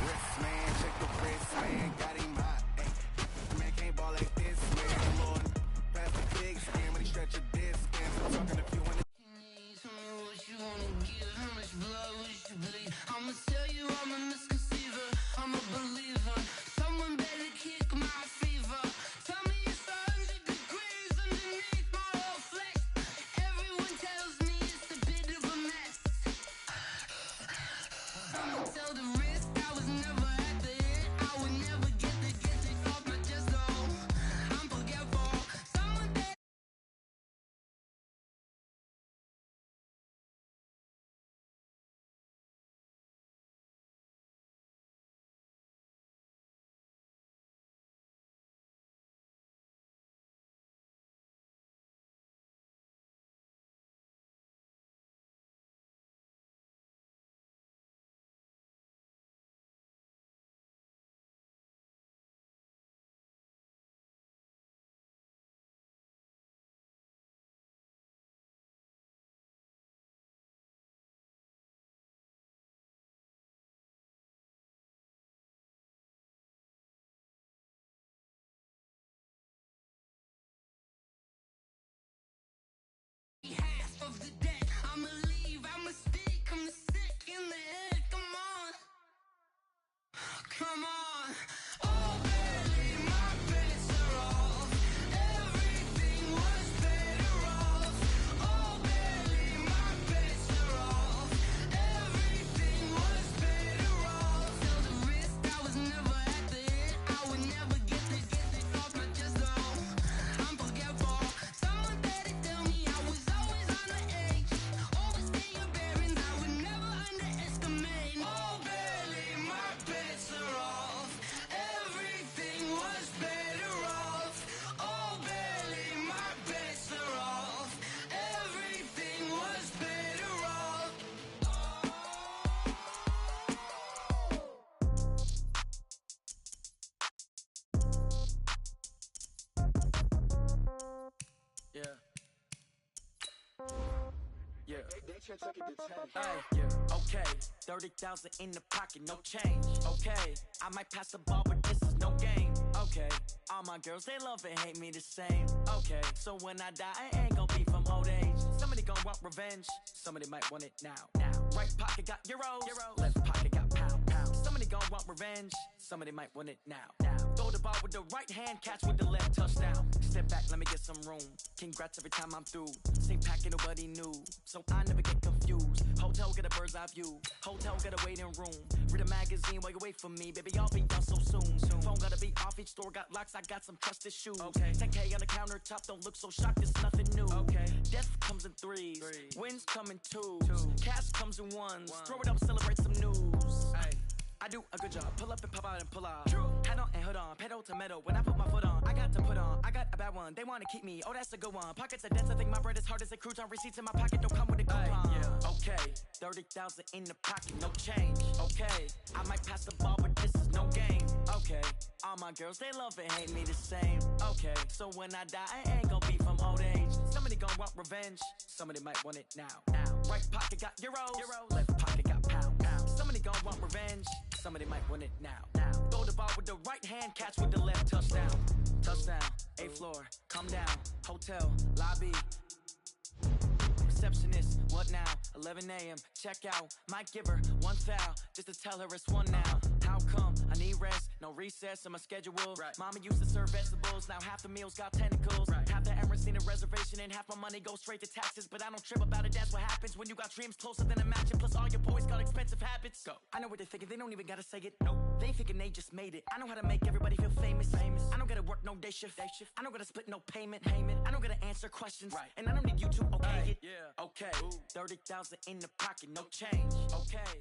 wrist man, check the wrist man, got him hot. Ay, man can't ball like this, man. Lord, pass the big screen when he stretch a disc. I'm talking to you when Tell me what you wanna give, how much blood would you bleed? I'ma tell you I'm a misconceiver, I'm a believer. Someone better kick my fever. Tell me it's 100 degrees underneath my whole flesh. Everyone tells me it's a bit of a mess. I'ma tell the risk I was never at the hit. I would never get it off my chest though. I'm forgetful. Someone better. Half of the deck, I'ma leave, I'ma stick, I'm sick in the head, come on, come on. Oh, barely, my bets are off, everything was better off. Oh, barely, my bets are off, everything was better off. Till the risk, I was never at the hit, I would never get it off my chest though. I'm forgetful, someone better tell me I was always on the edge. Overstay your bearings, I would never underestimate. Oh, barely, my bets are off, everything was better off. Oh, barely, my bets are off, everything was better off. Yeah. Yeah. Ay, yeah. Okay. 30,000 in the pocket, no change. Okay. I might pass the ball, but this is no game. Okay. All my girls, they love and hate me the same. Okay. So when I die, I ain't gon' be from old age. Somebody gon' want revenge. Somebody might want it now. Right pocket got euros. Left pocket got pound. Somebody gon' want revenge. Somebody might want it now. Throw the ball with the right hand, catch with the left, touchdown. Step back, let me get some room. Congrats every time I'm through. Same packet, nobody knew, so I never get confused. Hotel get a bird's eye view. Hotel get a waiting room. Read a magazine while you wait for me, baby. I'll be done so soon. Phone gotta be off, each store got locks. I got some trusted shoes. 10K on the countertop, don't look so shocked. It's nothing new. Death comes in threes, wins come in twos. Cash comes in ones. Throw it up, celebrate some news. I do a good job, pull up and pop out and pull out. Hat on and hood on, pedal to metal. When I put my foot on, I got to put on. I got a bad one, they wanna keep me. Oh, that's a good one. Pockets are dense, I think my bread is hard as a crouton. Receipts in my pocket don't come with a coupon. Okay, 30,000 in the pocket, no change. Okay, I might pass the ball, but this is no game. Okay, all my girls, they love and hate me the same. Okay, so when I die, I ain't gon' be from old age. Somebody gon' want revenge, somebody might want it now. Right pocket got euros, left pocket got pound. Somebody gon' want revenge, somebody might want it now. Throw the ball with the right hand, catch with the left, touchdown. Touchdown, 8th floor, come down, hotel, lobby. Receptionist, what now? 11 a.m., check out. Might give her one foul, just to tell her it's one now. How come? I need rest, no recess in my schedule. Mama used to serve vegetables, now half the meals got tentacles. Half the Emirates need a reservation and half my money goes straight to taxes. But I don't trip about it, that's what happens when you got dreams closer than a matching. Plus all your boys got expensive habits. Go. I know what they're thinking, they don't even gotta say it. Nope. They thinking they just made it. I know how to make everybody feel famous. I don't gotta work no day shift. I don't gotta split no payment. I don't gotta answer questions. And I don't need you to okay it. Okay, 30,000 in the pocket, no change. Okay.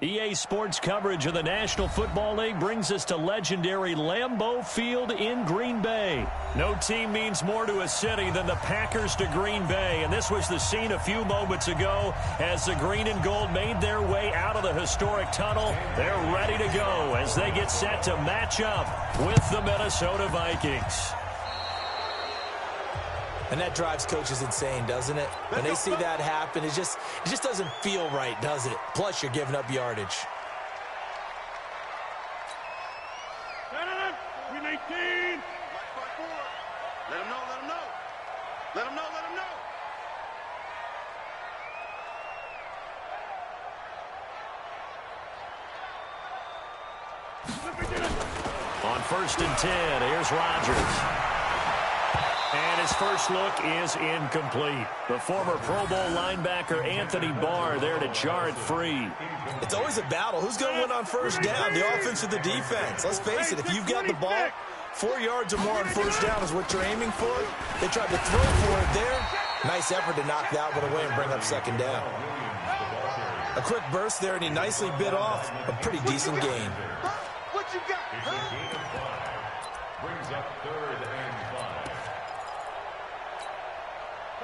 EA Sports coverage of the National Football League brings us to legendary Lambeau Field in Green Bay. No team means more to a city than the Packers to Green Bay, and this was the scene a few moments ago as the green and gold made their way out of the historic tunnel. They're ready to go as they get set to match up with the Minnesota Vikings. And that drives coaches insane, doesn't it? When they see that happen, it just doesn't feel right, does it? Plus, you're giving up yardage. We 19. Let him know, let him know. Let him know, let him know. On 1st and 10, here's Rodgers. And his first look is incomplete. The former Pro Bowl linebacker Anthony Barr there to jar it free. It's always a battle. Who's going to win on 1st down, the offense or the defense? Let's face it, if you've got the ball, 4 yards or more on 1st down is what you're aiming for. They tried to throw for it there. Nice effort to knock that one away and bring up 2nd down. A quick burst there, and he nicely bit off a pretty decent gain. What you got? Brings up 3rd and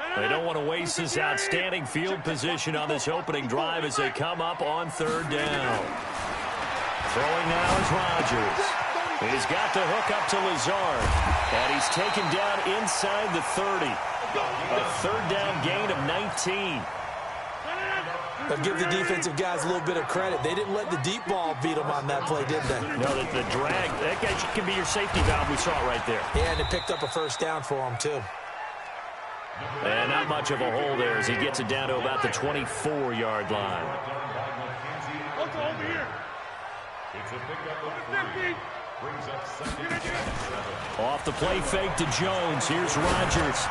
5. They don't want to waste this outstanding field position on this opening drive as they come up on 3rd down. Throwing now is Rodgers. He's got to hook up to Lazard. And he's taken down inside the 30. A 3rd down gain of 19. But give the defensive guys a little bit of credit. They didn't let the deep ball beat them on that play, did they? No, the drag, that guy can be your safety valve. We saw it right there. Yeah, and it picked up a 1st down for him, too. And not much of a hole there as he gets it down to about the 24-yard line. What's over here? It's a pickup of 3. Brings up 2nd and 7. Off the play fake to Jones. Here's Rodgers.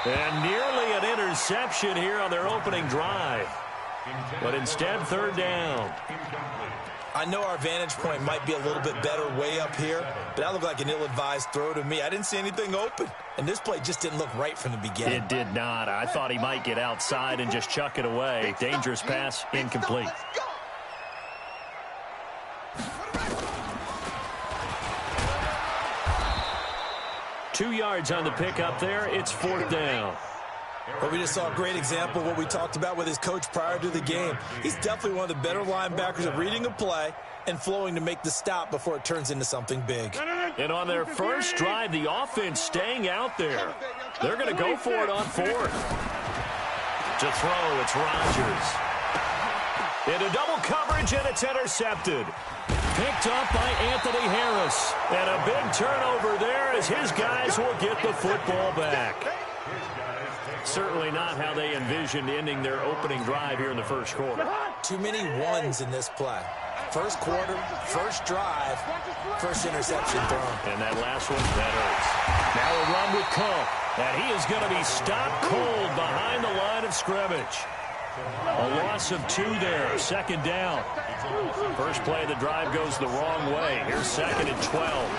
And nearly an interception here on their opening drive. But instead, 3rd down. I know our vantage point might be a little bit better way up here, but that looked like an ill-advised throw to me. I didn't see anything open, and this play just didn't look right from the beginning. It did not. I thought he might get outside and just chuck it away. Dangerous pass, incomplete. 2 yards on the pickup there. It's 4th down. But we just saw a great example of what we talked about with his coach prior to the game. He's definitely one of the better linebackers at reading a play and flowing to make the stop before it turns into something big. And on their first drive, the offense staying out there. They're going to go for it on 4th. To throw, it's Rodgers. Into double coverage, and it's intercepted. Picked up by Anthony Harris. And a big turnover there as his guys will get the football back. Certainly not how they envisioned ending their opening drive here in the first quarter. Too many ones in this play. First quarter, first drive, first interception thrown. And that last one, that hurts. Now a run with Cook. And he is going to be stopped cold behind the line of scrimmage. A loss of 2 there, 2nd down. First play of the drive goes the wrong way. Here's 2nd and 12.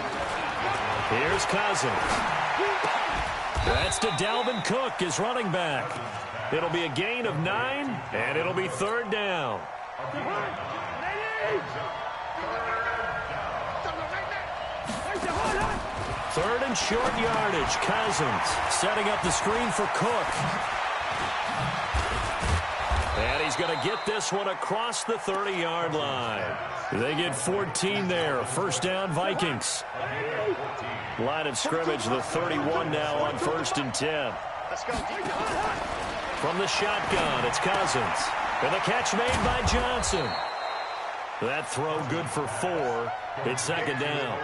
Here's Cousins. That's to Dalvin Cook, his running back. It'll be a gain of 9, and it'll be 3rd down. 3rd and short yardage. Cousins setting up the screen for Cook. And he's going to get this one across the 30-yard line. They get 14 there. 1st down, Vikings. Line of scrimmage, the 31 now on 1st and 10. From the shotgun, it's Cousins. And the catch made by Johnson. That throw good for 4. It's 2nd down.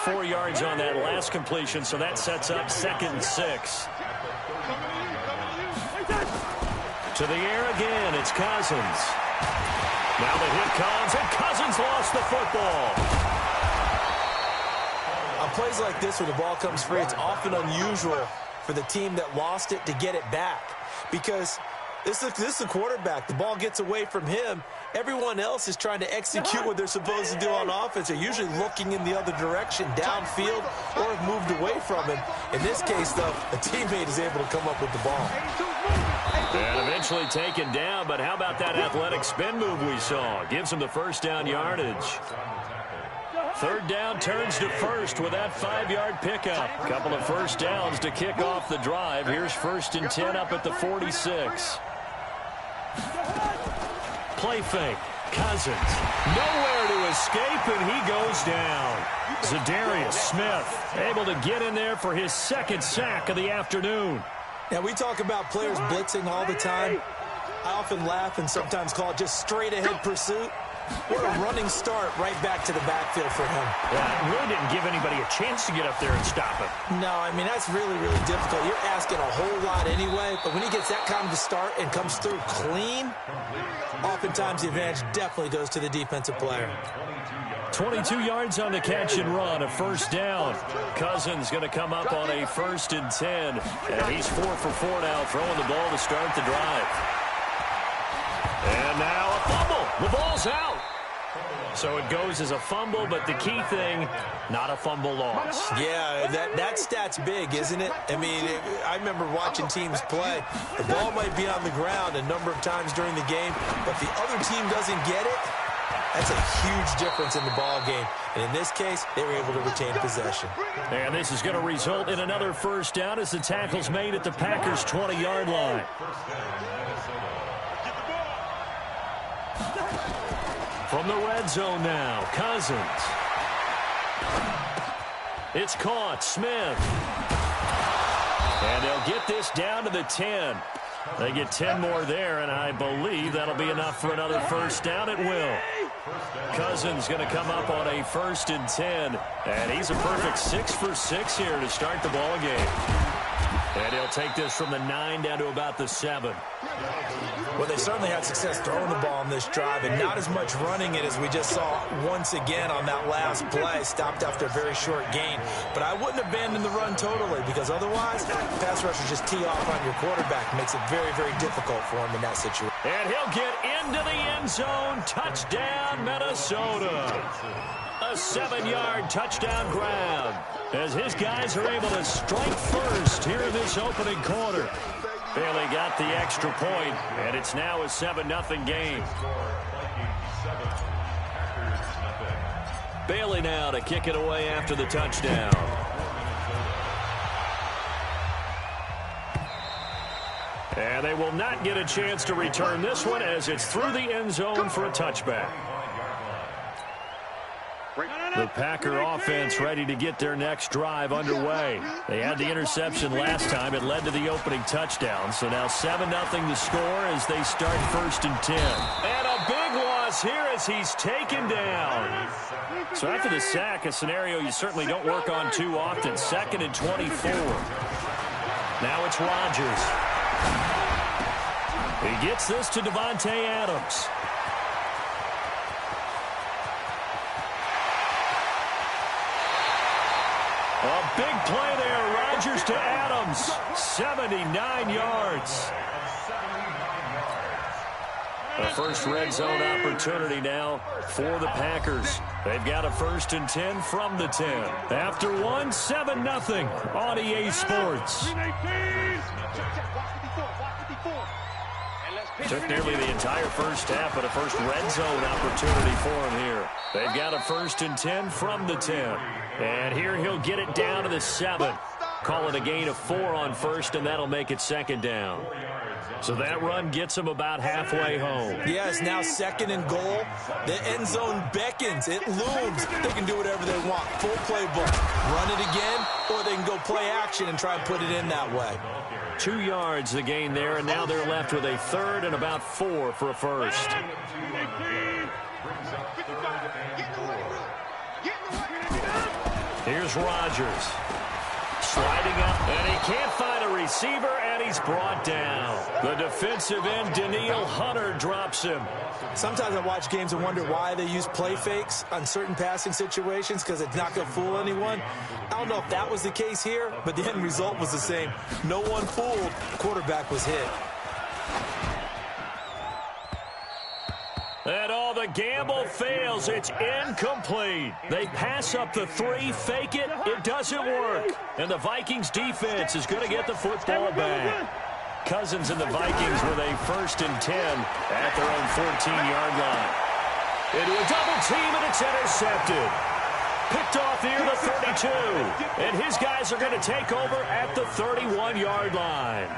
4 yards on that last completion, so that sets up 2nd and 6. To the air again, it's Cousins. Now the hit comes, and Cousins lost the football. On plays like this where the ball comes free, it's often unusual for the team that lost it to get it back. Because this is the quarterback. The ball gets away from him. Everyone else is trying to execute what they're supposed to do on offense. They're usually looking in the other direction, downfield, or have moved away from him. In this case, though, a teammate is able to come up with the ball. And eventually taken down, but how about that athletic spin move we saw? Gives him the 1st down yardage. 3rd down turns to 1st with that 5-yard pickup. Couple of 1st downs to kick off the drive. Here's 1st and 10 up at the 46. Play fake. Cousins. Nowhere to escape, and he goes down. Zadarius Smith able to get in there for his second sack of the afternoon. Now, we talk about players blitzing all the time. I often laugh and sometimes call it just straight-ahead pursuit. What a running start right back to the backfield for him. Yeah, it really didn't give anybody a chance to get up there and stop him. No, I mean, that's really, really difficult. You're asking a whole lot anyway, but when he gets that kind of a start and comes through clean, oftentimes the advantage definitely goes to the defensive player. 22 yards on the catch and run, a first down. Cousins going to come up on a 1st and 10, and he's 4 for 4 now, throwing the ball to start the drive. And now a fumble. The ball's out. So it goes as a fumble, but the key thing, not a fumble loss. Yeah, that stat's big, isn't it? I mean, I remember watching teams play. The ball might be on the ground a number of times during the game, but the other team doesn't get it. That's a huge difference in the ball game. And in this case, they were able to retain possession. And this is going to result in another first down as the tackle's made at the Packers' 20-yard line. From the red zone now, Cousins. It's caught, Smith. And they'll get this down to the 10. They get 10 more there, and I believe that'll be enough for another first down. It will. Cousins going to come up on a 1st and 10, and he's a perfect 6 for 6 here to start the ball game. And he'll take this from the 9 down to about the 7. Well, they certainly had success throwing the ball on this drive, and not as much running it as we just saw once again on that last play, stopped after a very short gain. But I wouldn't abandon the run totally, because otherwise, pass rushers just tee off on your quarterback. Makes it very, very difficult for him in that situation. And he'll get into the end zone. Touchdown, Minnesota. A 7-yard touchdown grab as his guys are able to strike first here in this opening quarter. Bailey got the extra point, and it's now a 7-0 game. Bailey now to kick it away after the touchdown. And they will not get a chance to return this one as it's through the end zone for a touchback. The Packer offense ready to get their next drive underway. They had the interception last time. It led to the opening touchdown. So now 7-0 the score as they start 1st and 10. And a big loss here as he's taken down. So after the sack, a scenario you certainly don't work on too often. 2nd and 24. Now it's Rodgers. He gets this to Davante Adams. A big play there. Rodgers to Adams. 79 yards. A first red zone opportunity now for the Packers. They've got a 1st and 10 from the 10. After one, 7-0 on EA Sports. Took nearly the entire first half, but a first red zone opportunity for him here. They've got a 1st and 10 from the 10. And here he'll get it down to the 7. Call it a gain of 4 on 1st, and that'll make it 2nd down. So that run gets him about halfway home. Yes, now 2nd and goal. The end zone beckons. It looms. They can do whatever they want. Full playbook. Run it again, or they can go play action and try and put it in that way. 2 yards the gain there, and now they're left with a 3rd and about 4 for a first. Here's Rodgers. Sliding up, and he can't find a receiver, and he's brought down. The defensive end, Danielle Hunter, drops him. Sometimes I watch games and wonder why they use play fakes on certain passing situations, because it's not going to fool anyone. I don't know if that was the case here, but the end result was the same. No one fooled. The quarterback was hit. And all the gamble fails. It's incomplete. They pass up the 3, fake it. It doesn't work. And the Vikings defense is going to get the football back. Cousins and the Vikings with a 1st and 10 at their own 14-yard line. Into a double team, and it's intercepted. Picked off near the 32. And his guys are going to take over at the 31-yard line.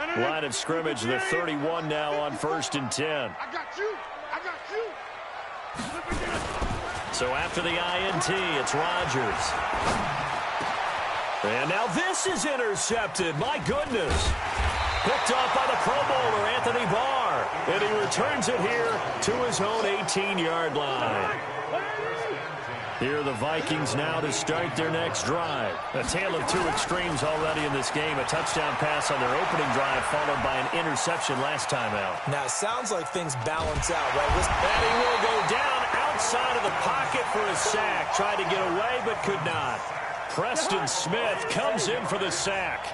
Line of scrimmage, the 31 now on 1st and 10. I got you. I got you. So after the INT, it's Rodgers. And now this is intercepted. My goodness. Picked off by the Pro Bowler, Anthony Barr. And he returns it here to his own 18-yard line. Here are the Vikings now to start their next drive. A tale of two extremes already in this game. A touchdown pass on their opening drive followed by an interception last time out. Now, it sounds like things balance out, right? And he will go down outside of the pocket for a sack. Tried to get away but could not. Preston Smith comes in for the sack.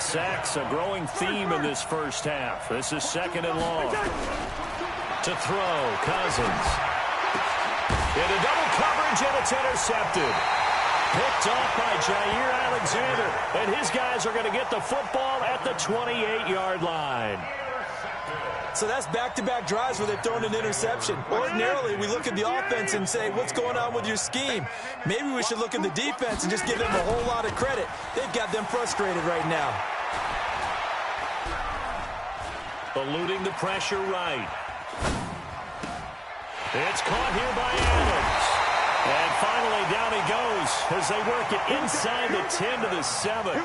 Sacks a growing theme in this first half. This is 2nd and long. To throw, Cousins. Into double coverage, and it's intercepted. Picked off by Jair Alexander. And his guys are going to get the football at the 28-yard line. So that's back-to-back drives where they've thrown an interception. Ordinarily, we look at the offense and say, what's going on with your scheme? Maybe we should look at the defense and just give them a whole lot of credit. They've got them frustrated right now. Eluding the pressure right. It's caught here by Adams. And finally down he goes as they work it inside the 10 to the 7.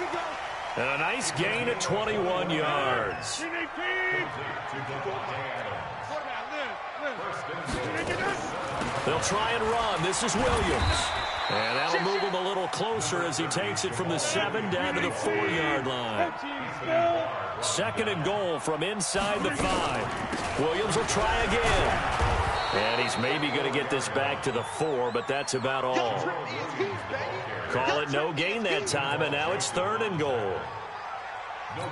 And a nice gain of 21 yards. They'll try and run. This is Williams. And that'll move him a little closer as he takes it from the 7 down to the 4-yard line. 2nd and goal from inside the 5. Williams will try again. And he's maybe going to get this back to the 4, but that's about all. Call it no gain that time, and now it's 3rd and goal.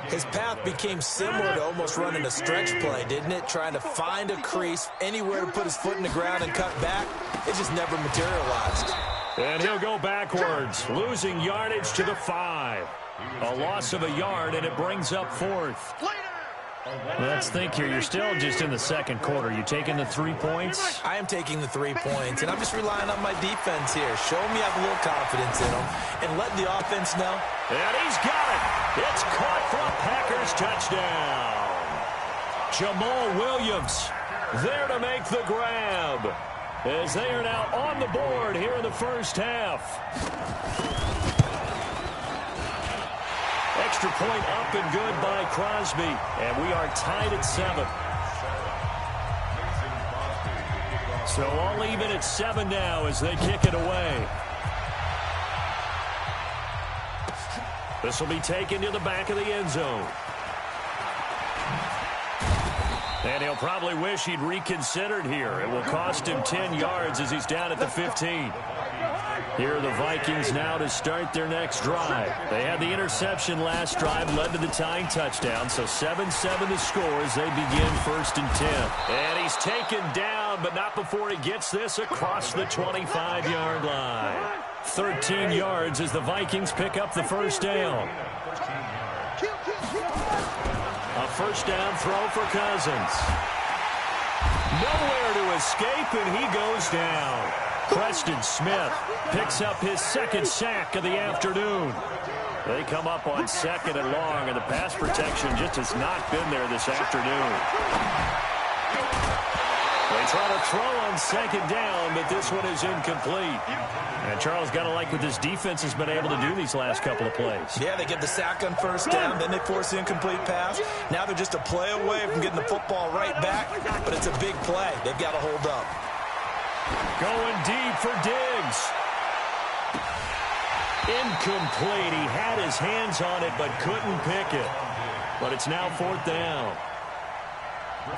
His path became similar to almost running a stretch play, didn't it? Trying to find a crease, anywhere to put his foot in the ground and cut back. It just never materialized. And he'll go backwards, losing yardage to the 5. A loss of a yard, and it brings up 4th. Let's think here. You're still just in the 2nd quarter. You taking the 3 points? I am taking the 3 points, and I'm just relying on my defense here. Show me I have a little confidence in them, and let the offense know. And he's got it. It's caught for a Packers touchdown. Jamal Williams there to make the grab as they are now on the board here in the first half. Extra point up and good by Crosby. And we are tied at 7. So all even at 7 now as they kick it away. This will be taken to the back of the end zone. And he'll probably wish he'd reconsidered here. It will cost him 10 yards as he's down at the 15. Here are the Vikings now to start their next drive. They had the interception last drive, led to the tying touchdown. So 7-7 the score as they begin 1st and 10. And he's taken down, but not before he gets this across the 25-yard line. 13 yards as the Vikings pick up the first down. A first down throw for Cousins. Nowhere to escape, and he goes down. Preston Smith picks up his 2nd sack of the afternoon. They come up on 2nd and long, and the pass protection just has not been there this afternoon. They try to throw on 2nd down, but this one is incomplete. And Charles, got to like what this defense has been able to do these last couple of plays. Yeah, they get the sack on first down, then they force the incomplete pass. Now they're just a play away from getting the football right back, but it's a big play. They've got to hold up. Going deep for Diggs. Incomplete. He had his hands on it, but couldn't pick it. But it's now 4th down.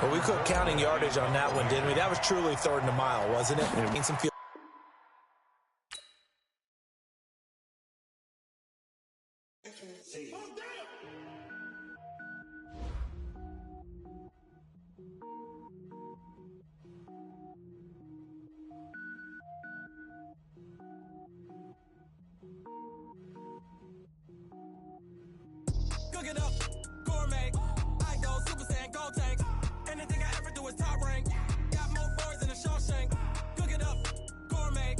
Well, we quit counting yardage on that one, didn't we? That was truly 3rd and a mile, wasn't it? It some field. Cook it up, gourmet. I go Super Saiyan, gold tank. Anything I ever do is top rank. Got more boys in the Shawshank. Cook it up, gourmet.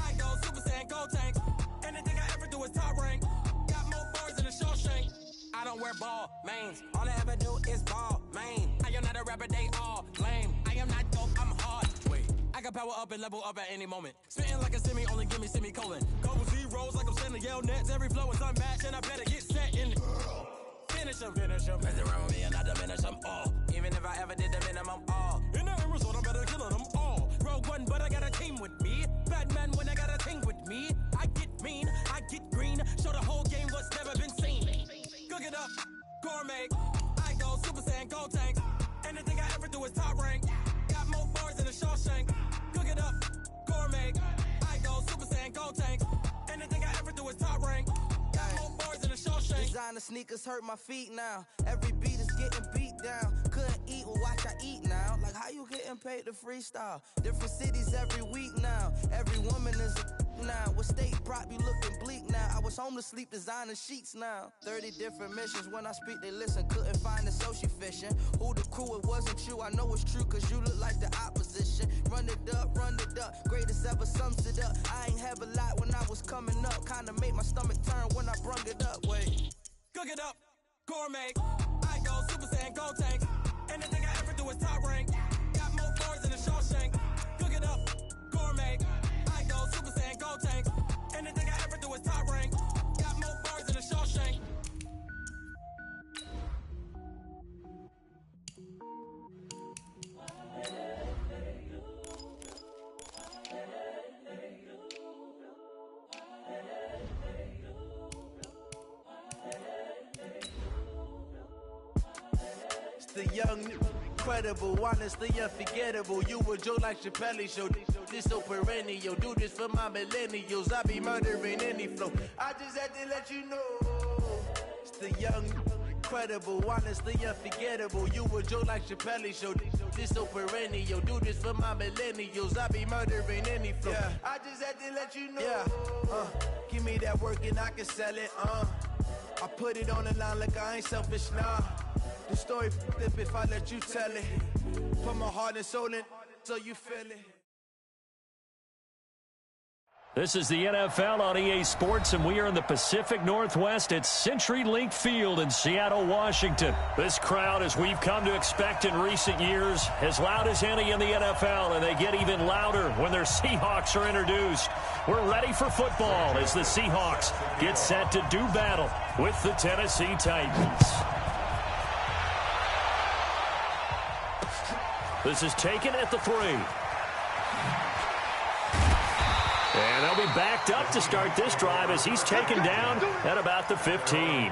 I go Super Saiyan, gold tank. Anything I ever do is top rank. Got more boys in the Shawshank. I don't wear ball mains. All I ever do is ball main. I am not a rapper, they all lame. I am not dope, I'm hard. Wait, I can power up and level up at any moment. Spitting like a semi, only give me semicolon. Couple zeros like I'm sending yell nets. Every flow is unmatched and I better get set in. Finish them. Mess around with me and I diminish them all. Even if I ever did the minimum all. In the end result, I'm better killing them all. Rogue one, but I got a team with me. Batman when I got a team with me. I get mean, I get green. Show the whole game what's never been seen. Cook it up, gourmet. I go Super Saiyan, gold tanks. Anything I ever do is top rank. Got more bars than a Shawshank. Cook it up, gourmet. I go Super Saiyan, gold tanks. Anything I ever do is top rank. Got more bars than a Shawshank. Designer sneakers hurt my feet now. Every beat is getting beat down. Couldn't eat, well watch I eat now. Like how you getting paid to freestyle? Different cities every week now. Every woman is a now. With state prop, you looking bleak now. I was home to sleep, designing sheets now. 30 different missions. When I speak, they listen. Couldn't find it, so she fishing. Who the crew? It wasn't you. I know it's true, cause you look like the opposition. Run it up, greatest ever sums it up. I ain't have a lot when I was coming up. Kinda made my stomach turn when I brung it up. Wait. Cook it up, gourmet. I go Super Saiyan, gold tanks. Anything I ever do is top rank. Got more bars than a Shawshank. Cook it up, gourmet. I go Super Saiyan, gold tanks. Anything I ever do is top rank. Got more bars than a Shawshank. The young, incredible, honestly unforgettable. You a joke like Chappelle show. This so perennial. Do this for my millennials. I be murdering any flow. I just had to let you know. It's the young, incredible, honestly unforgettable. You a joke like Chappelle show. This so perennial. Do this for my millennials. I be murdering any flow. Yeah. I just had to let you know. Yeah. Give me that work and I can sell it. I put it on the line like I ain't selfish, nah. The story flip if I let you tell it. Put my heart and soul in so you feel it. This is the NFL on EA Sports, and we are in the Pacific Northwest at CenturyLink Field in Seattle, Washington. This crowd, as we've come to expect in recent years, as loud as any in the NFL, and they get even louder when their Seahawks are introduced. We're ready for football as the Seahawks get set to do battle with the Tennessee Titans. This is taken at the 3. And they'll be backed up to start this drive as he's taken down at about the 15.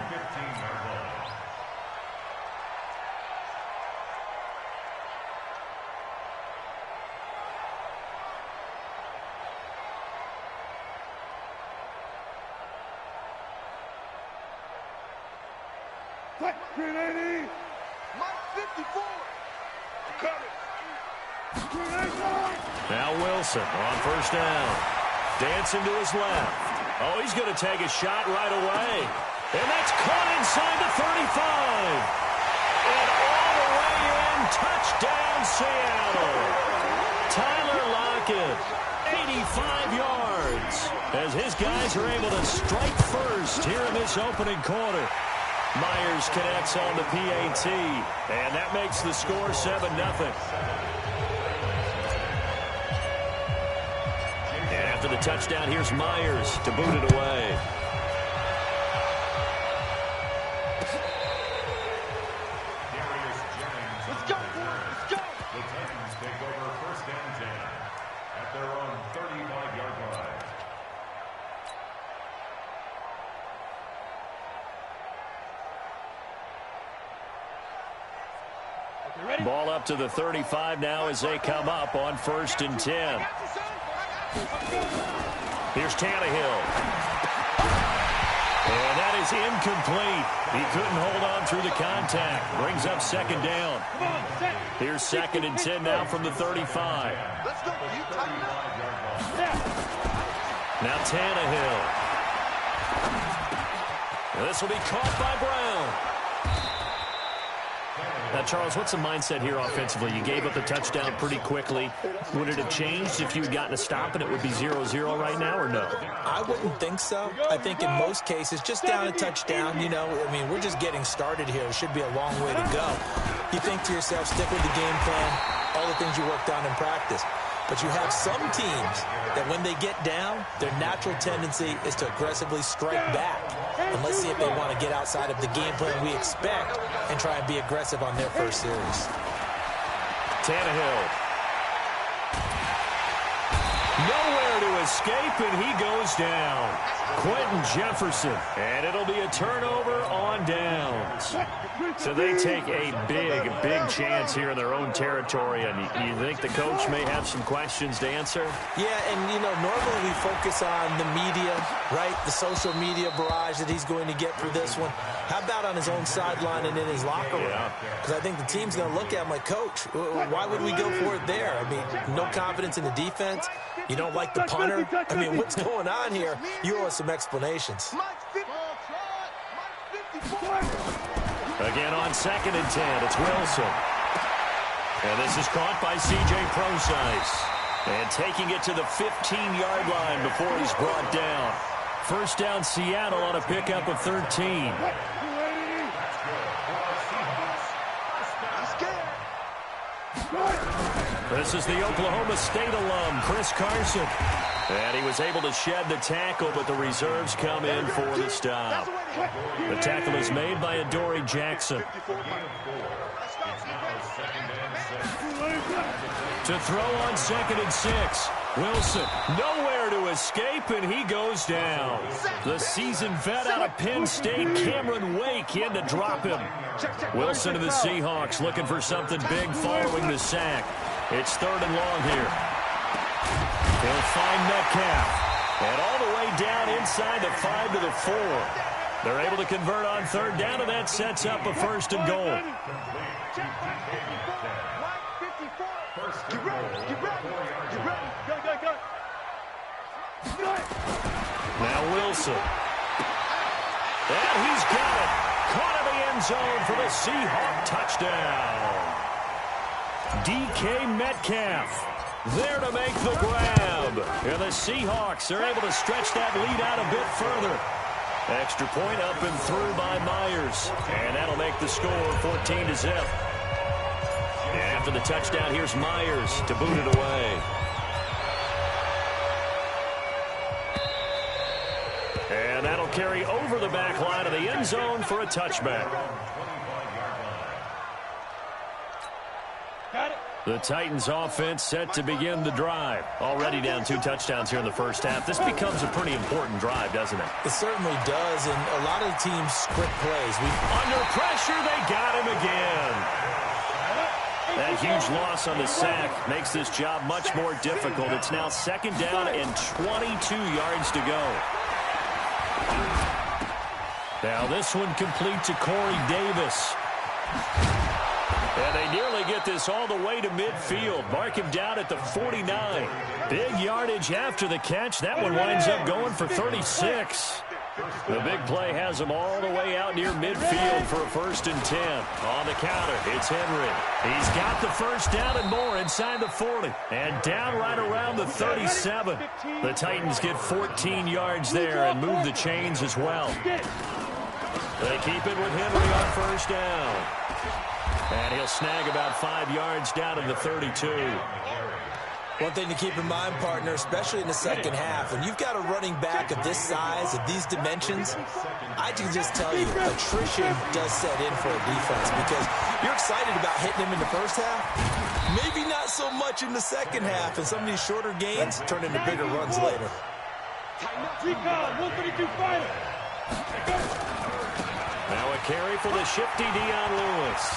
Now Wilson on first down. Dancing to his left. Oh, he's going to take a shot right away. And that's caught inside the 35. And all the way in, touchdown Seattle. Tyler Lockett, 85 yards. As his guys are able to strike first here in this opening quarter. Myers connects on the PAT. And that makes the score 7-0. After the touchdown, here's Myers to boot it away. Let's go, boys. Let's go. The Titans take over first and 10 at their own 35-yard line. Ball up to the 35 now as they come up on first and 10. Here's Tannehill. And that is incomplete. He couldn't hold on through the contact. Brings up second down. Here's second and 10 now from the 35. Let's go. Now Tannehill. This will be caught by Brown. Now, Charles, what's the mindset here offensively? You gave up the touchdown pretty quickly. Would it have changed if you had gotten a stop and it would be 0-0 right now, or no? I wouldn't think so. I think in most cases, just down a touchdown, you know, I mean, we're just getting started here. It should be a long way to go. You think to yourself, stick with the game plan, all the things you worked on in practice. But you have some teams that when they get down, their natural tendency is to aggressively strike back. And let's see if they want to get outside of the game plan we expect and try and be aggressive on their first series. Tannehill. Nowhere to escape, and he goes down. Quentin Jefferson, and it'll be a turnover on downs. So they take a big chance here in their own territory, and you think the coach may have some questions to answer? Yeah, and, you know, normally we focus on the media, right, the social media barrage that he's going to get for this one. How about on his own sideline and in his locker room? Because I think the team's going to look at him like, Coach, why would we go for it there? I mean, no confidence in the defense. You don't like the punter? I mean, what's going on here? You owe us some explanations. Again on 2nd and 10, it's Wilson. And this is caught by C.J. Prosise. And taking it to the 15-yard line before he's brought down. First down, Seattle on a pickup of 13. This is the Oklahoma State alum, Chris Carson. And he was able to shed the tackle, but the reserves come in for the stop. The tackle is made by Adoree Jackson. To throw on 2nd and 6. Wilson, nowhere to escape, and he goes down. The seasoned vet out of Penn State, Cameron Wake, in to drop him. Wilson to the Seahawks, looking for something big following the sack. It's 3rd and long here. He'll find Metcalf. And all the way down inside the 5 to the 4. They're able to convert on 3rd down, and that sets up a 1st and goal. Get ready. Go. Now Wilson. And he's got it. Caught in the end zone for the Seahawk touchdown. DK Metcalf there to make the grab. And the Seahawks are able to stretch that lead out a bit further. Extra point up and through by Myers. And that'll make the score 14-0. And after the touchdown, here's Myers to boot it away. And that'll carry over the back line of the end zone for a touchback. The Titans offense set to begin the drive. Already down 2 touchdowns here in the first half. This becomes a pretty important drive, doesn't it? It certainly does, and a lot of teams script plays. Under pressure, they got him again. That huge loss on the sack makes this job much more difficult. It's now 2nd down and 22 yards to go. Now this one complete to Corey Davis. And they nearly get this all the way to midfield. Mark him down at the 49. Big yardage after the catch. That one winds up going for 36. The big play has him all the way out near midfield for a 1st and 10. On the counter, it's Henry. He's got the first down and more inside the 40. And down right around the 37. The Titans get 14 yards there and move the chains as well. They keep it with Henry on first down. And he'll snag about 5 yards down in the 32. One thing to keep in mind, partner, especially in the second half, when you've got a running back of this size, of these dimensions, I can just tell you, attrition does set in for a defense because you're excited about hitting him in the first half. Maybe not so much in the second half, and some of these shorter gains turn into bigger runs later. Now a carry for the shifty Dion Lewis.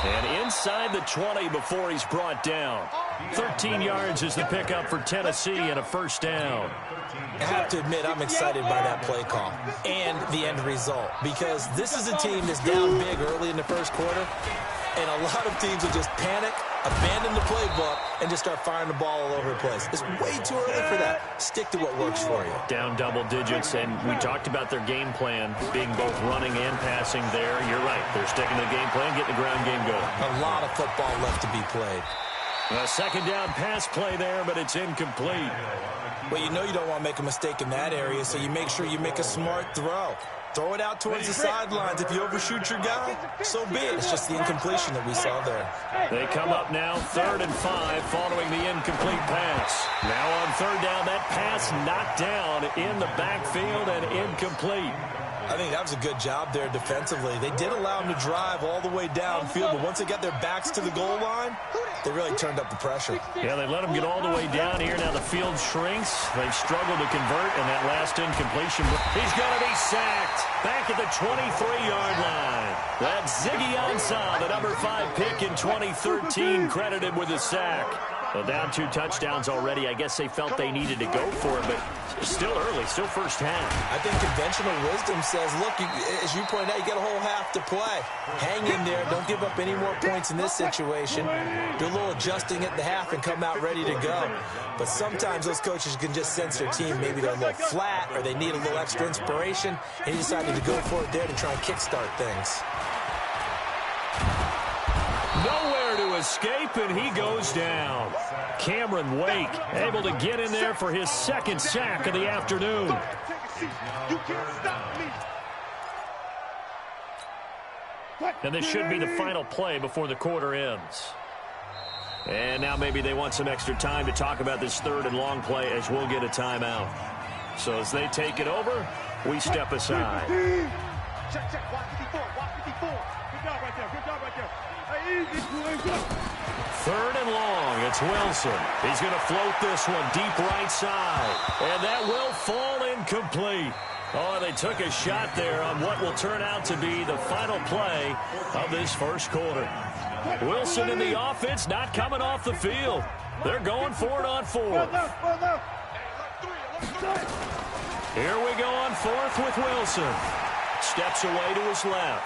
And inside the 20 before he's brought down. 13 yards is the pickup for Tennessee and a first down. I have to admit, I'm excited by that play call and the end result because this is a team that's down big early in the first quarter, and a lot of teams will just panic abandon the playbook and just start firing the ball all over the place. It's way too early for that. Stick to what works for you. Down double digits, and we talked about their game plan being both running and passing there. You're right. They're sticking to the game plan, getting the ground game going. A lot of football left to be played. A second down pass play there, but it's incomplete. Well, you know you don't want to make a mistake in that area, so you make sure you make a smart throw. Throw it out towards the sidelines. If you overshoot your guy, so be it. It's just the incompletion that we saw there. They come up now 3rd and 5 following the incomplete pass. Now on 3rd down, that pass knocked down in the backfield and incomplete. I think that was a good job there defensively. They did allow them to drive all the way downfield, but once they got their backs to the goal line, they really turned up the pressure. Yeah, they let them get all the way down here. Now the field shrinks. They've struggled to convert, and that last incompletion, he's going to be sacked back at the 23-yard line. That's Ziggy Ansah, the number 5 pick in 2013, credited with a sack. Well, down 2 touchdowns already. I guess they felt they needed to go for it, but still early, still first half. I think conventional wisdom says, look, as you pointed out, you got a whole half to play. Hang in there. Don't give up any more points in this situation. Do a little adjusting at the half and come out ready to go. But sometimes those coaches can just sense their team. Maybe they're a little flat or they need a little extra inspiration, and he decided to go for it there to try and kickstart things. Nowhere to escape, and he goes down. Cameron Wake able to get in there for his 2nd sack of the afternoon. You can't stop me. And this should be the final play before the quarter ends. And now maybe they want some extra time to talk about this 3rd and long play, as we'll get a timeout. So as they take it over, we step aside. Check, check. Watch 54. Watch 54. Good job right there. Good job right there. Hey, easy. 3rd and long. It's Wilson. He's going to float this one deep right side. And that will fall incomplete. Oh, they took a shot there on what will turn out to be the final play of this first quarter. Wilson in the offense not coming off the field. They're going for it on 4th. Here we go on 4th with Wilson. Steps away to his left.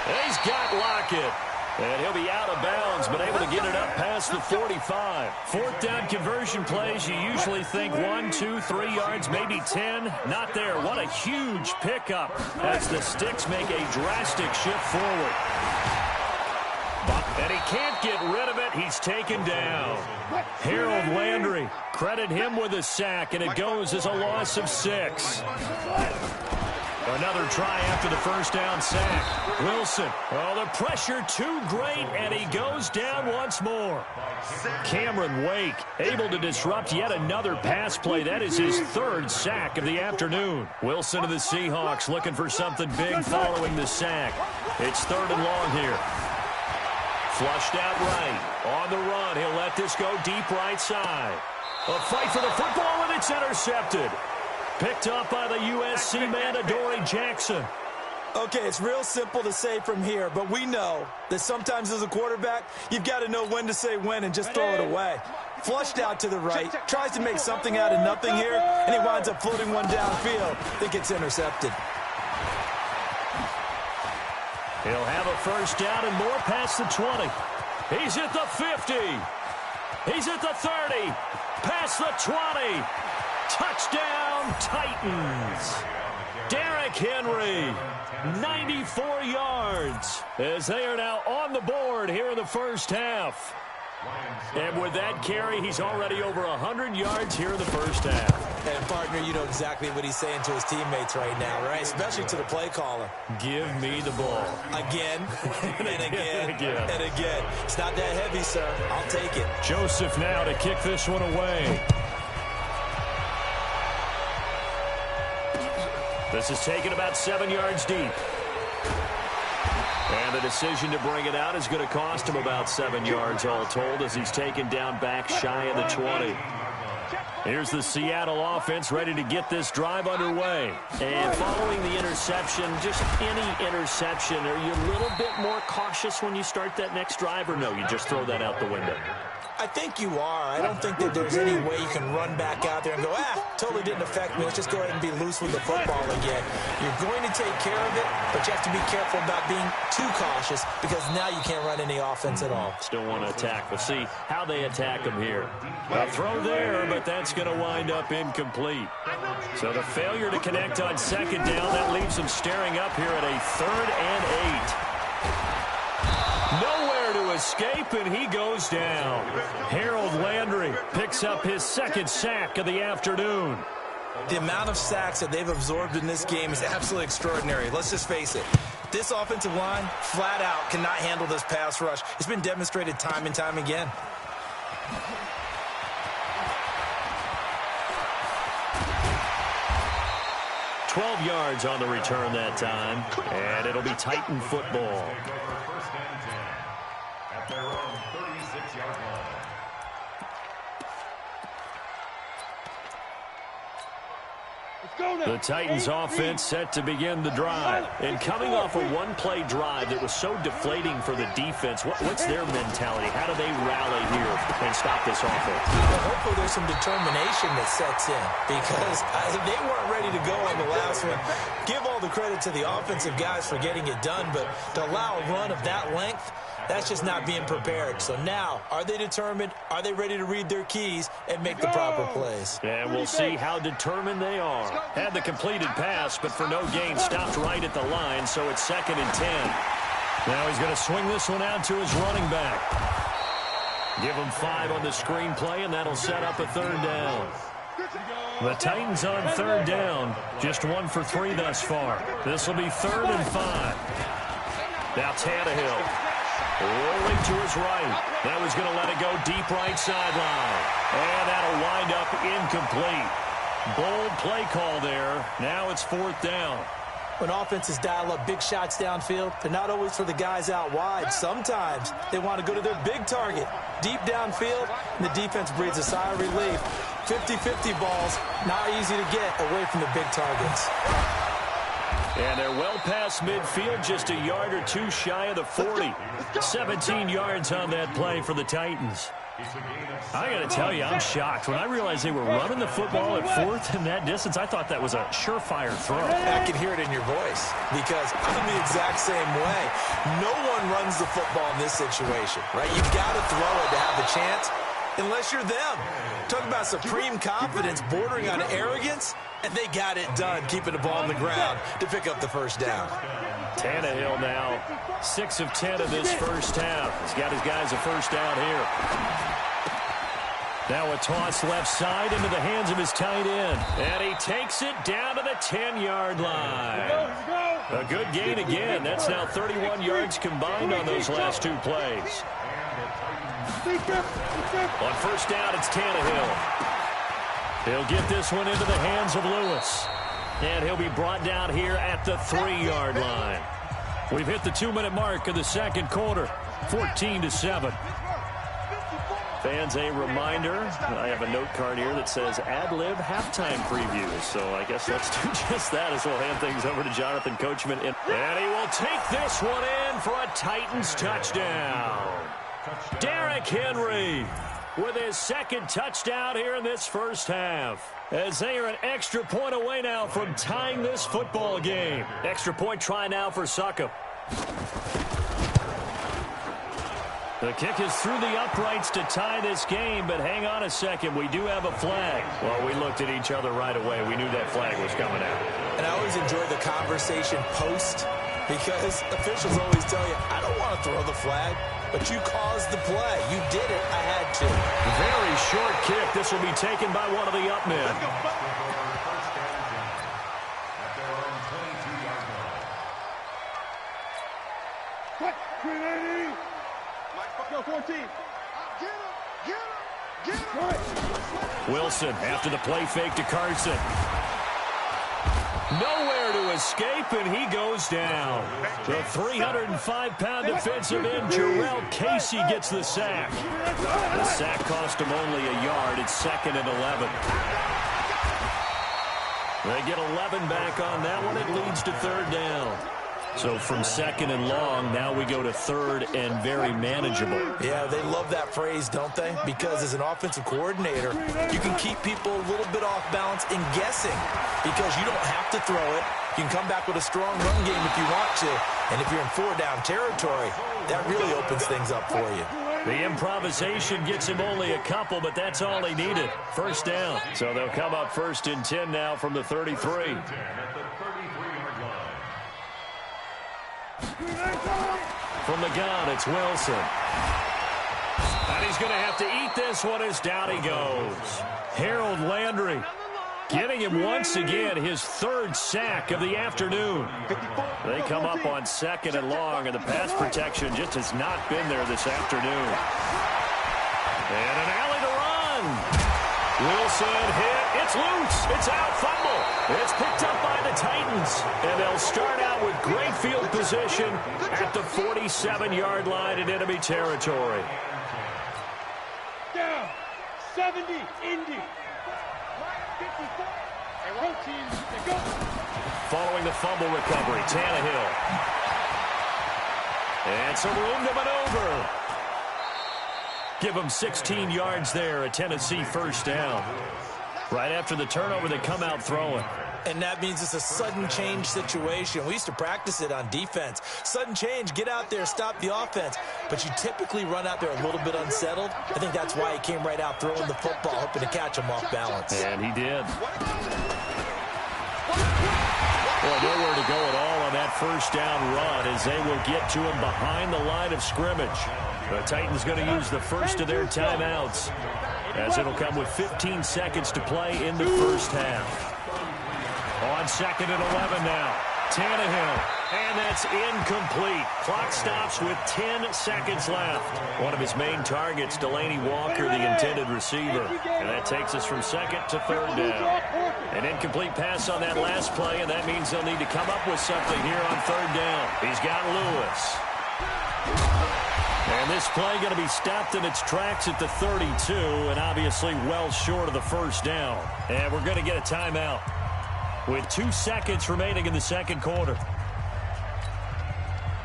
He's got Lockett. And he'll be out of bounds, but able to get it up past the 45. 4th down conversion plays, you usually think 1, 2, 3 yards, maybe 10. Not there. What a huge pickup as the Sticks make a drastic shift forward. And he can't get rid of it. He's taken down. Harold Landry, credit him with a sack, and it goes as a loss of 6. Another try after the first down sack. Wilson, oh, the pressure too great, and he goes down once more. Cameron Wake able to disrupt yet another pass play. That is his 3rd sack of the afternoon. Wilson of the Seahawks looking for something big following the sack. It's 3rd and long here. Flushed out right. On the run, he'll let this go deep right side. A fight for the football, and it's intercepted. Picked up by the USC man, Adoree Jackson. Okay, it's real simple to say from here, but we know that sometimes as a quarterback, you've got to know when to say when and just throw it away. Flushed out to the right, tries to make something out of nothing here, and he winds up floating one downfield that gets intercepted. He'll have a first down and more past the 20. He's at the 50. He's at the 30. Past the 20. Touchdown, Titans. Derrick Henry, 94 yards, as they are now on the board here in the first half. And with that carry, he's already over 100 yards here in the first half. And, partner, you know exactly what he's saying to his teammates right now, right? Especially to the play caller. Give me the ball. Again, and again, and again. It's not that heavy, sir. I'll take it. Joseph now to kick this one away. This is taken about 7 yards deep. And the decision to bring it out is going to cost him about 7 yards all told, as he's taken down back shy of the 20. Here's the Seattle offense ready to get this drive underway. And following the interception, just any interception, are you a little bit more cautious when you start that next drive, or no, you just throw that out the window? I think you are. I don't think that there's any way you can run back out there and go, totally didn't affect me. Let's just go ahead and be loose with the football again. You're going to take care of it, but you have to be careful about being too cautious because now you can't run any offense at all. Still want to attack. We'll see how they attack him here. A throw there, but that's going to wind up incomplete. So the failure to connect on second down, that leaves them staring up here at a 3rd and 8. Nowhere to escape, and he goes down. Harold Landry picks up his 2nd sack of the afternoon. The amount of sacks that they've absorbed in this game is absolutely extraordinary. Let's just face it. This offensive line, flat out, cannot handle this pass rush. It's been demonstrated time and time again. $12 yards on the return that time, and it'll be Titan football. At their own 36-yard line. The Titans offense set to begin the drive. And coming off a one-play drive that was so deflating for the defense, what's their mentality? How do they rally here and stop this offense? Well, hopefully there's some determination that sets in because they weren't ready to go on the last one. Give all the credit to the offensive guys for getting it done, but to allow a run of that length, that's just not being prepared. So now, are they determined? Are they ready to read their keys and make the proper plays? And we'll see how determined they are. Had the completed pass, but for no gain, stopped right at the line, so it's 2nd and 10. Now he's going to swing this one out to his running back. Give him 5 on the screen play, and that'll set up a 3rd down. The Titans on 3rd down, just 1 for 3 thus far. This will be 3rd and 5. Now Tannehill. Rolling to his right. That was going to let it go deep right sideline. And that'll wind up incomplete. Bold play call there. Now it's 4th down. When offenses dial up big shots downfield, they're not always for the guys out wide. Sometimes they want to go to their big target. Deep downfield, and the defense breathes a sigh of relief. 50-50 balls, not easy to get away from the big targets. And they're well past midfield, just a yard or 2 shy of the 40. 17 yards on that play for the Titans. I got to tell you, I'm shocked. When I realized they were running the football at 4th in that distance, I thought that was a surefire throw. I can hear it in your voice because I'm the exact same way. No one runs the football in this situation, right? You've got to throw it to have a chance unless you're them. Talk about supreme confidence bordering on arrogance, and they got it done, keeping the ball on the ground to pick up the 1st down. Tannehill now 6 of 10 of this first half. He's got his guys a 1st down here. Now a toss left side into the hands of his tight end. And he takes it down to the 10-yard line. A good gain again. That's now 31 yards combined on those last 2 plays. On 1st down, it's Tannehill. He'll get this one into the hands of Lewis. And he'll be brought down here at the 3-yard line. We've hit the 2-minute mark of the 2nd quarter. 14-7. Fans, a reminder, I have a note card here that says ad-lib halftime previews. So I guess let's do just that as we'll hand things over to Jonathan Coachman. And he will take this one in for a Titans touchdown. Derrick Henry with his 2nd touchdown here in this first half. As they are an extra point away now from tying this football game. Extra point try now for Succop. The kick is through the uprights to tie this game, but hang on a second. We do have a flag. Well, we looked at each other right away. We knew that flag was coming out. And I always enjoy the conversation post because officials always tell you, I don't want to throw the flag, but you caused the play. You did it. I had to. Very short kick. This will be taken by one of the up men. Quick, 380. 14. Get him. Wilson after the play fake to Carson. Nowhere to escape, and he goes down. The 305-pound defensive end, Jarrell Casey, gets the sack. The sack cost him only a yard. It's 2nd and 11. They get 11 back on that one. It leads to 3rd down. So from second and long, now we go to third and very manageable. Yeah, they love that phrase, don't they? Because as an offensive coordinator, you can keep people a little bit off balance and guessing because you don't have to throw it. You can come back with a strong run game if you want to. And if you're in 4-down territory, that really opens things up for you. The improvisation gets him only a couple, but that's all he needed. First down. So they'll come up first and 10 now from the 33. From the gun, it's Wilson. And he's going to have to eat this one as down he goes. Harold Landry getting him once again his third sack of the afternoon. They come up on second and long, and the pass protection just has not been there this afternoon. And an alley to run. Wilson hit. It's loose. It's out. Fumble. It's picked up by the Titans. And they'll start out with great field position at the 47-yard line in enemy territory. Down. 70. Indy. 54. Road team. They go. Following the fumble recovery, Tannehill. And some room to maneuver. Give them 16 yards there, a Tennessee first down. Right after the turnover, they come out throwing. And that means it's a sudden change situation. We used to practice it on defense. Sudden change, get out there, stop the offense. But you typically run out there a little bit unsettled. I think that's why he came right out throwing the football, hoping to catch him off balance. And he did. Well, nowhere to go at all on that first down run as they will get to him behind the line of scrimmage. The Titans going to use the first of their timeouts as it'll come with 15 seconds to play in the first half. On second and 11 now. Tannehill. And that's incomplete. Clock stops with 10 seconds left. One of his main targets, Delaney Walker, the intended receiver. And that takes us from second to third down. An incomplete pass on that last play, and that means they'll need to come up with something here on third down. He's got Lewis. And this play going to be stopped in its tracks at the 32, and obviously well short of the first down. And we're going to get a timeout with 2 seconds remaining in the second quarter.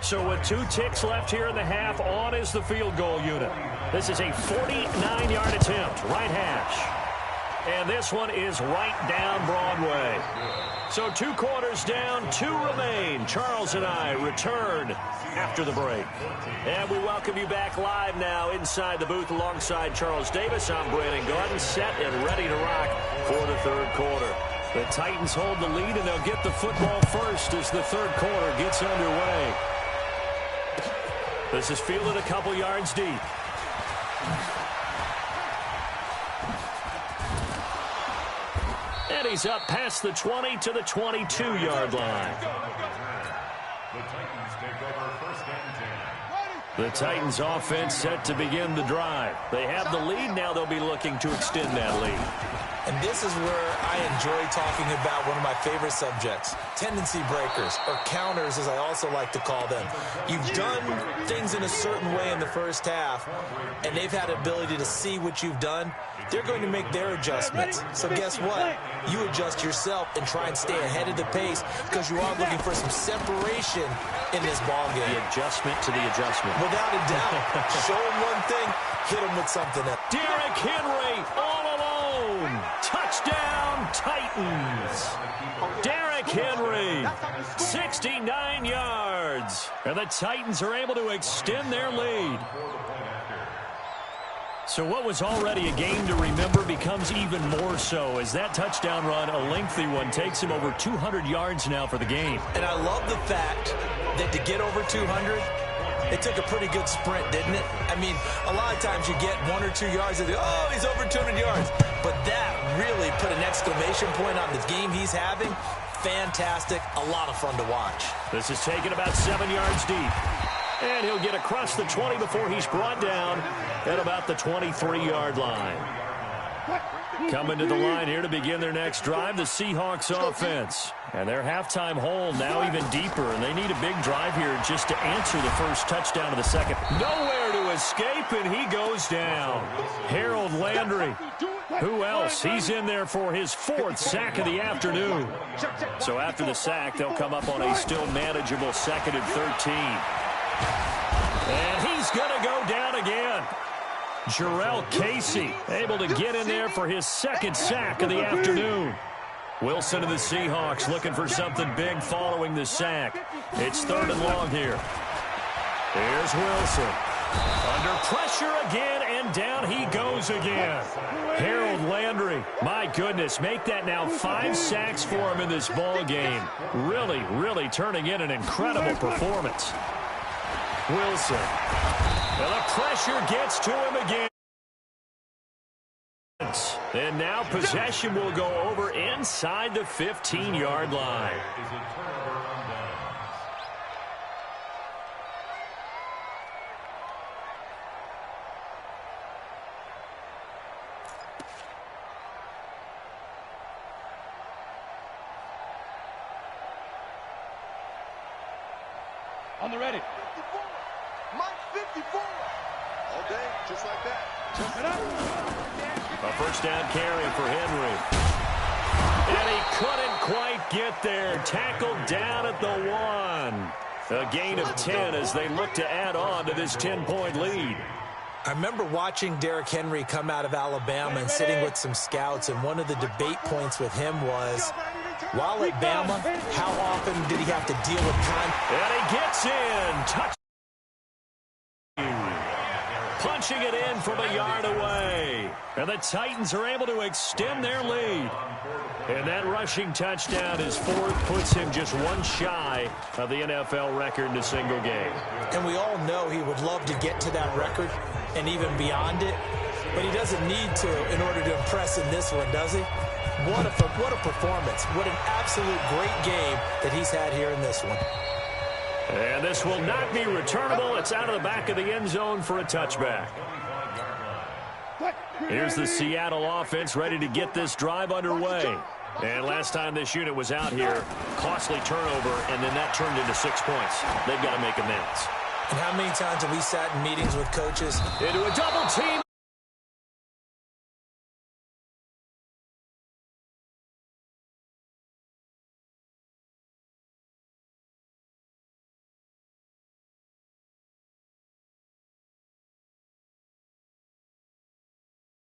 So with 2 ticks left here in the half, on is the field goal unit. This is a 49-yard attempt, right hash. And this one is right down Broadway. So 2 quarters down, 2 remain. Charles and I return after the break. And we welcome you back live now inside the booth alongside Charles Davis. I'm Brandon Gordon, set and ready to rock for the third quarter. The Titans hold the lead, and they'll get the football first as the third quarter gets underway. This is fielded a couple yards deep. And he's up past the 20 to the 22-yard line. The Titans offense set to begin the drive. They have the lead. Now they'll be looking to extend that lead. And this is where I enjoy talking about one of my favorite subjects, tendency breakers, or counters as I also like to call them. You've done things in a certain way in the first half, and they've had the ability to see what you've done. They're going to make their adjustments. So guess what? You adjust yourself and try and stay ahead of the pace because you are looking for some separation in this ball game. The adjustment to the adjustment. Without a doubt. Show them one thing, hit them with something else. Derrick Henry all alone. Touchdown, Titans. Derrick Henry, 69 yards. And the Titans are able to extend their lead. So what was already a game to remember becomes even more so as that touchdown run, a lengthy one, takes him over 200 yards now for the game. And I love the fact that to get over 200, it took a pretty good sprint, didn't it? I mean, a lot of times you get 1 or 2 yards and oh, he's over 200 yards. But that really put an exclamation point on the game he's having. Fantastic. A lot of fun to watch. This is taken about 7 yards deep. And he'll get across the 20 before he's brought down at about the 23-yard line. Coming to the line here to begin their next drive, the Seahawks offense. And their halftime hole now even deeper, and they need a big drive here just to answer the first touchdown of the second. Nowhere to to escape, and he goes down. Harold Landry. Who else? He's in there for his 4th sack of the afternoon. So after the sack, they'll come up on a still manageable 2nd and 13. And he's going to go down again. Jarrell Casey able to get in there for his 2nd sack of the afternoon. Wilson and the Seahawks looking for something big following the sack. It's 3rd and long here. Here's Wilson. Under pressure again, and down he goes again. Harold Landry, my goodness, make that now 5 sacks for him in this ball game. Really, really turning in an incredible performance. Wilson. And the pressure gets to him again. And now possession will go over inside the 15-yard line. On the ready. 54. Mike 54. All day, just like that. Jump it up. A first down carry for Henry. And he couldn't quite get there. Tackled down at the 1. A gain of 10 as they look to add on to this 10-point lead. I remember watching Derrick Henry come out of Alabama and sitting with some scouts, and one of the debate points with him was, while at Bama, how often did he have to deal with contact? And he gets in. Touch. Punching it in from a yard away. And the Titans are able to extend their lead. And that rushing touchdown, his 4th, puts him just 1 shy of the NFL record in a single game. And we all know he would love to get to that record and even beyond it. But he doesn't need to in order to impress in this one, does he? What a performance. What an absolute great game that he's had here in this one. And this will not be returnable. It's out of the back of the end zone for a touchback. Here's the Seattle offense ready to get this drive underway. And last time this unit was out here, costly turnover, and then that turned into 6 points. They've got to make amends. And how many times have we sat in meetings with coaches? Into a double team.